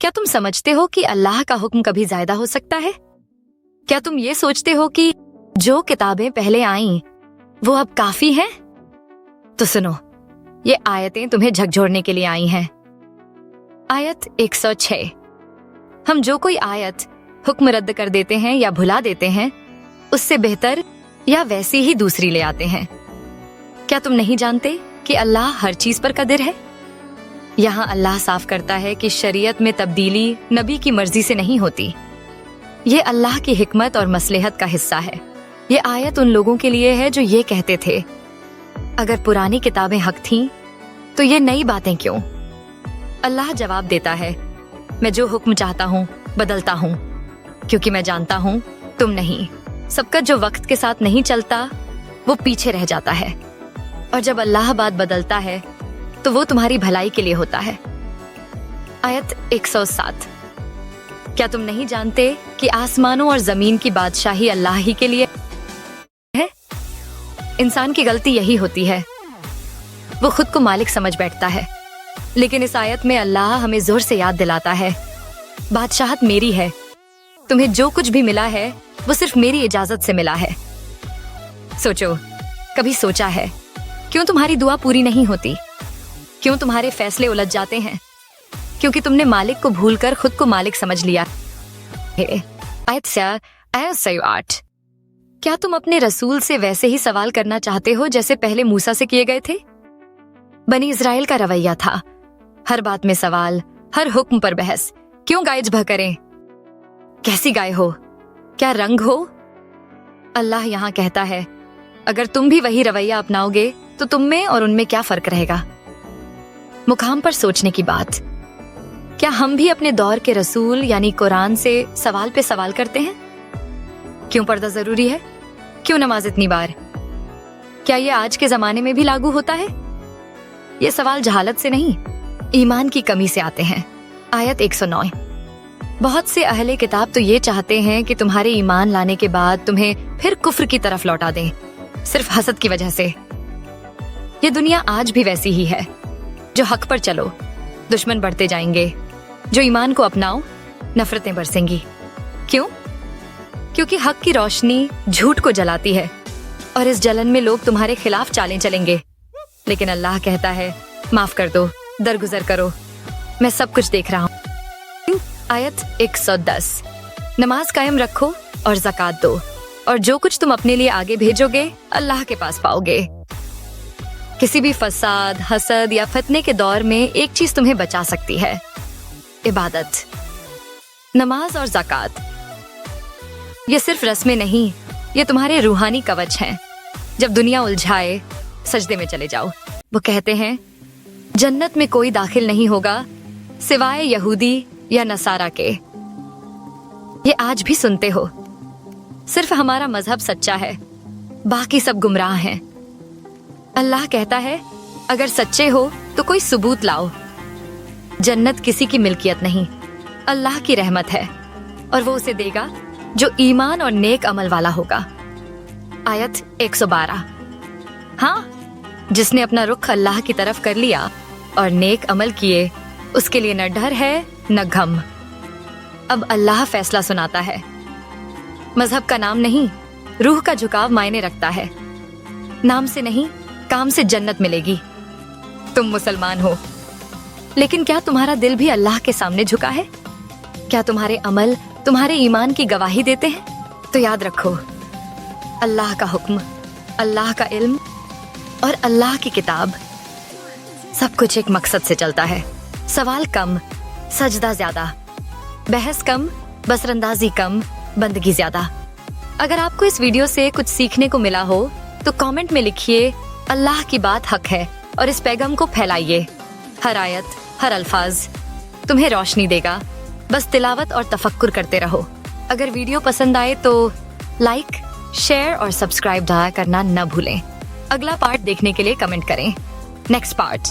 क्या तुम समझते हो कि अल्लाह का हुक्म कभी ज्यादा हो सकता है? क्या तुम ये सोचते हो कि जो किताबें पहले आईं वो अब काफी हैं? तो सुनो, ये आयतें तुम्हें झकझोरने के लिए आई हैं। आयत 106। हम जो कोई आयत हुक्म रद्द कर देते हैं या भुला देते हैं, उससे बेहतर या वैसी ही दूसरी ले आते हैं। क्या तुम नहीं जानते कि अल्लाह हर चीज पर कदीर है? यहाँ अल्लाह साफ करता है कि शरीयत में तब्दीली नबी की मर्जी से नहीं होती। ये अल्लाह की हिकमत और मसलहत का हिस्सा है। ये आयत उन लोगों के लिए है जो ये कहते थे, अगर पुरानी किताबें हक थीं, तो ये नई बातें क्यों? अल्लाह जवाब देता है, मैं जो हुक्म चाहता हूँ बदलता हूँ, क्योंकि मैं जानता हूँ तुम नहीं। सबका जो वक्त के साथ नहीं चलता वो पीछे रह जाता है, और जब अल्लाह बात बदलता है तो वो तुम्हारी भलाई के लिए होता है। आयत 107। क्या तुम नहीं जानते कि आसमानों और जमीन की बादशाही अल्लाह ही के लिए है? इंसान की गलती यही होती है, वो खुद को मालिक समझ बैठता है। लेकिन इस आयत में अल्लाह हमें जोर से याद दिलाता है, बादशाहत मेरी है। तुम्हें जो कुछ भी मिला है वो सिर्फ मेरी इजाजत से मिला है। सोचो, कभी सोचा है क्यों तुम्हारी दुआ पूरी नहीं होती? क्यों तुम्हारे फैसले उलझ जाते हैं? क्योंकि तुमने मालिक को भूलकर खुद को मालिक समझ लिया है। आयत 8। क्या तुम अपने रसूल से वैसे ही सवाल करना चाहते हो जैसे पहले मूसा से किए गए थे? बनी इज़राइल का रवैया था, हर बात में सवाल, हर हुक्म पर बहस। क्यों गाय भा करें? कैसी गाय हो? क्या रंग हो? अल्लाह यहाँ कहता है, अगर तुम भी वही रवैया अपनाओगे तो तुम में और उनमें क्या फर्क रहेगा? मुकाम पर सोचने की बात, क्या हम भी अपने दौर के रसूल यानी कुरान से सवाल पे सवाल करते हैं? क्यों पर्दा जरूरी है? क्यों नमाज इतनी बार? क्या ये आज के जमाने में भी लागू होता है? ये सवाल जहालत से नहीं, ईमान की कमी से आते हैं। आयत 109। बहुत से अहले किताब तो ये चाहते हैं कि तुम्हारे ईमान लाने के बाद तुम्हें फिर कुफ्र की तरफ लौटा दें, सिर्फ हसद की वजह से। ये दुनिया आज भी वैसी ही है। जो हक पर चलो, दुश्मन बढ़ते जाएंगे। जो ईमान को अपनाओ, नफरतें बरसेंगी। क्यों? क्योंकि हक की रोशनी झूठ को जलाती है, और इस जलन में लोग तुम्हारे खिलाफ चालें चलेंगे। लेकिन अल्लाह कहता है, माफ कर दो, दरगुजर करो, मैं सब कुछ देख रहा हूँ। आयत 110। नमाज कायम रखो और ज़कात दो, और जो कुछ तुम अपने लिए आगे भेजोगे अल्लाह के पास पाओगे। किसी भी फसाद, हसद या फितने के दौर में एक चीज तुम्हें बचा सकती है, इबादत। नमाज और ज़कात ये सिर्फ रस्में नहीं, ये तुम्हारे रूहानी कवच हैं। जब दुनिया उलझाए, सजदे में चले जाओ। वो कहते हैं, जन्नत में कोई दाखिल नहीं होगा सिवाय यहूदी या नसारा के। ये आज भी सुनते हो। सिर्फ हमारा मजहब सच्चा है, बाकी सब गुमराह हैं। अल्लाह कहता है, अगर सच्चे हो तो कोई सबूत लाओ। जन्नत किसी की मिल्कियत नहीं, अल्लाह की रहमत है, और वो उसे देगा जो ईमान और नेक अमल वाला होगा। आयत 112। हाँ, जिसने अपना रुख अल्लाह की तरफ कर लिया और नेक अमल किए, उसके लिए न डर है न गम। अब अल्लाह फैसला सुनाता है। मजहब का नाम नहीं, रूह का झुकाव मायने रखता है। नाम से नहीं, काम से जन्नत मिलेगी। तुम मुसलमान हो, लेकिन क्या तुम्हारा दिल भी अल्लाह के सामने झुका है? क्या तुम्हारे अमल तुम्हारे ईमान की गवाही देते हैं? तो याद रखो, अल्लाह का हुक्म, अल्लाह का इल्म और अल्लाह की किताब, सब कुछ एक मकसद से चलता है। सवाल कम, सजदा ज्यादा, बहस कम, बसरंदाजी कम, बंदगी ज्यादा। अगर आपको इस वीडियो से कुछ सीखने को मिला हो तो कमेंट में लिखिए, अल्लाह की बात हक है, और इस पैगाम को फैलाइए। हर आयत, हर अल्फाज तुम्हें रोशनी देगा। बस तिलावत और तफक्कुर करते रहो। अगर वीडियो पसंद आए तो लाइक, शेयर और सब्सक्राइब करना न भूलें। अगला पार्ट देखने के लिए कमेंट करें। Next part.